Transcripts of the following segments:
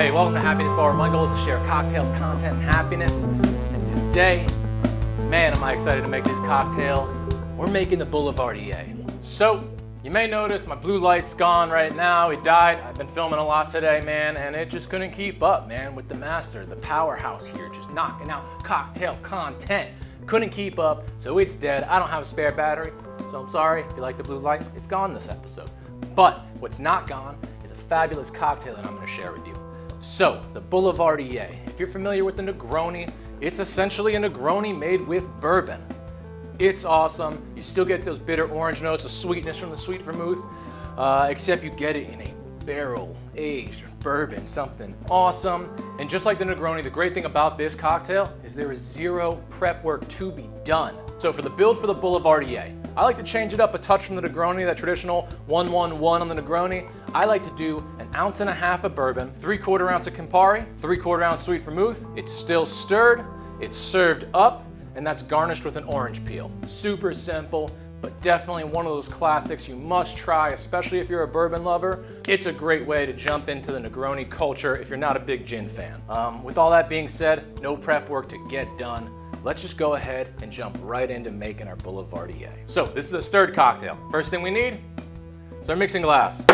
Hey, welcome to Happiness Bar. My goal is to share cocktails, content, and happiness. And today, man, am I excited to make this cocktail. We're making the Boulevardier. So, you may notice my blue light's gone right now. It died. I've been filming a lot today, man, and it just couldn't keep up, man, with the master, the powerhouse here, just knocking out cocktail content. Couldn't keep up, so it's dead. I don't have a spare battery, so I'm sorry if you like the blue light. It's gone this episode. But what's not gone is a fabulous cocktail that I'm gonna share with you. So, the Boulevardier. If you're familiar with the Negroni, it's essentially a Negroni made with bourbon. It's awesome. You still get those bitter orange notes, the sweetness from the sweet vermouth, except you get it in a barrel-aged bourbon, something awesome. And just like the Negroni, the great thing about this cocktail is there is zero prep work to be done. So for the build for the Boulevardier, I like to change it up a touch from the Negroni, that traditional 1-1-1 on the Negroni. I like to do 1.5 ounces of bourbon, 3/4 ounce of Campari, 3/4 ounce sweet vermouth. It's still stirred, it's served up, and that's garnished with an orange peel. Super simple, but definitely one of those classics you must try, especially if you're a bourbon lover. It's a great way to jump into the Negroni culture if you're not a big gin fan. With all that being said, no prep work to get done. Let's just go ahead and jump right into making our Boulevardier. So this is a stirred cocktail. First thing we need is our mixing glass.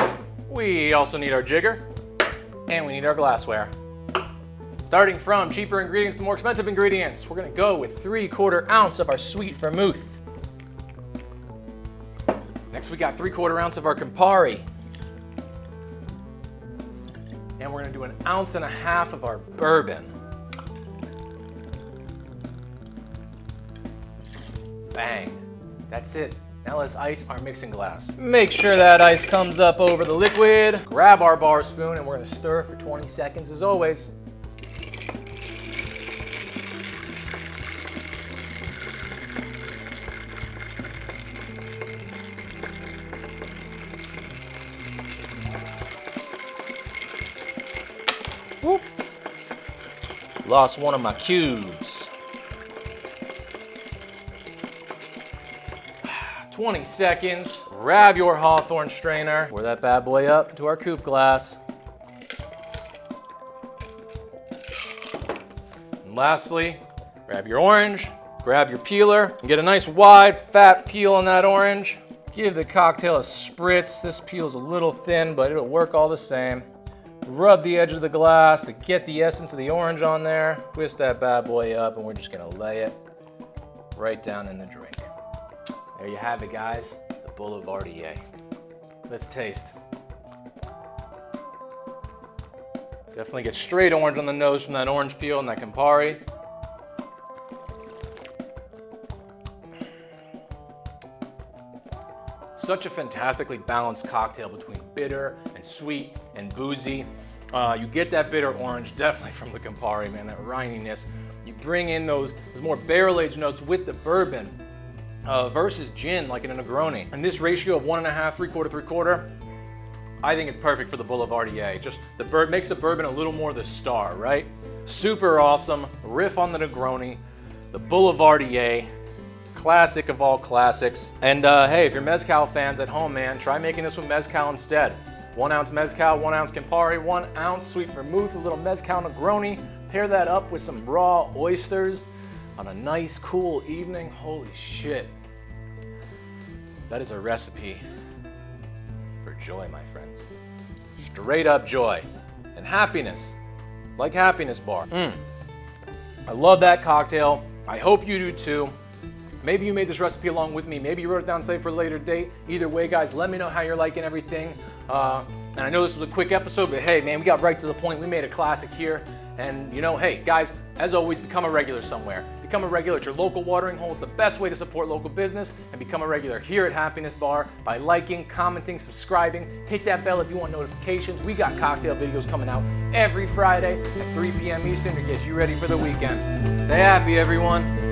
We also need our jigger, and we need our glassware. Starting from cheaper ingredients to more expensive ingredients, we're gonna go with 3/4 ounce of our sweet vermouth. Next we got 3/4 ounce of our Campari. And we're gonna do 1.5 ounces of our bourbon. Bang, that's it. Now let's ice our mixing glass. Make sure that ice comes up over the liquid. Grab our bar spoon and we're gonna stir for 20 seconds as always. Whoop. Lost one of my cubes. 20 seconds. Grab your Hawthorne strainer. Pour that bad boy up to our coupe glass. And lastly, grab your orange, grab your peeler, and get a nice wide, fat peel on that orange. Give the cocktail a spritz. This peel's a little thin, but it'll work all the same. Rub the edge of the glass to get the essence of the orange on there. Twist that bad boy up, and we're just gonna lay it right down in the drink. There you have it, guys, the Boulevardier. Let's taste. Definitely get straight orange on the nose from that orange peel and that Campari. Such a fantastically balanced cocktail between bitter and sweet and boozy. You get that bitter orange definitely from the Campari, man, that rininess. You bring in those more barrel-aged notes with the bourbon versus gin, like in a Negroni. And this ratio of 1.5, 3/4, 3/4, I think it's perfect for the Boulevardier. Just makes the bourbon a little more the star, right? Super awesome. Riff on the Negroni, the Boulevardier. Classic of all classics. And hey, if you're Mezcal fans at home, man, try making this with Mezcal instead. 1 ounce Mezcal, 1 ounce Campari, 1 ounce sweet vermouth, a little Mezcal Negroni. Pair that up with some raw oysters on a nice, cool evening. Holy shit. That is a recipe for joy, my friends. Straight up joy and happiness, like Happiness Bar. I love that cocktail. I hope you do too. Maybe you made this recipe along with me. Maybe you wrote it down, saved for a later date. Either way, guys, let me know how you're liking everything. And I know this was a quick episode, but hey, man, we got right to the point. We made a classic here. And you know, hey, guys, as always, become a regular somewhere. Become a regular at your local watering hole. It's the best way to support local business, and become a regular here at Happiness Bar by liking, commenting, subscribing. Hit that bell if you want notifications. We got cocktail videos coming out every Friday at 3 p.m. Eastern to get you ready for the weekend. Stay happy, everyone.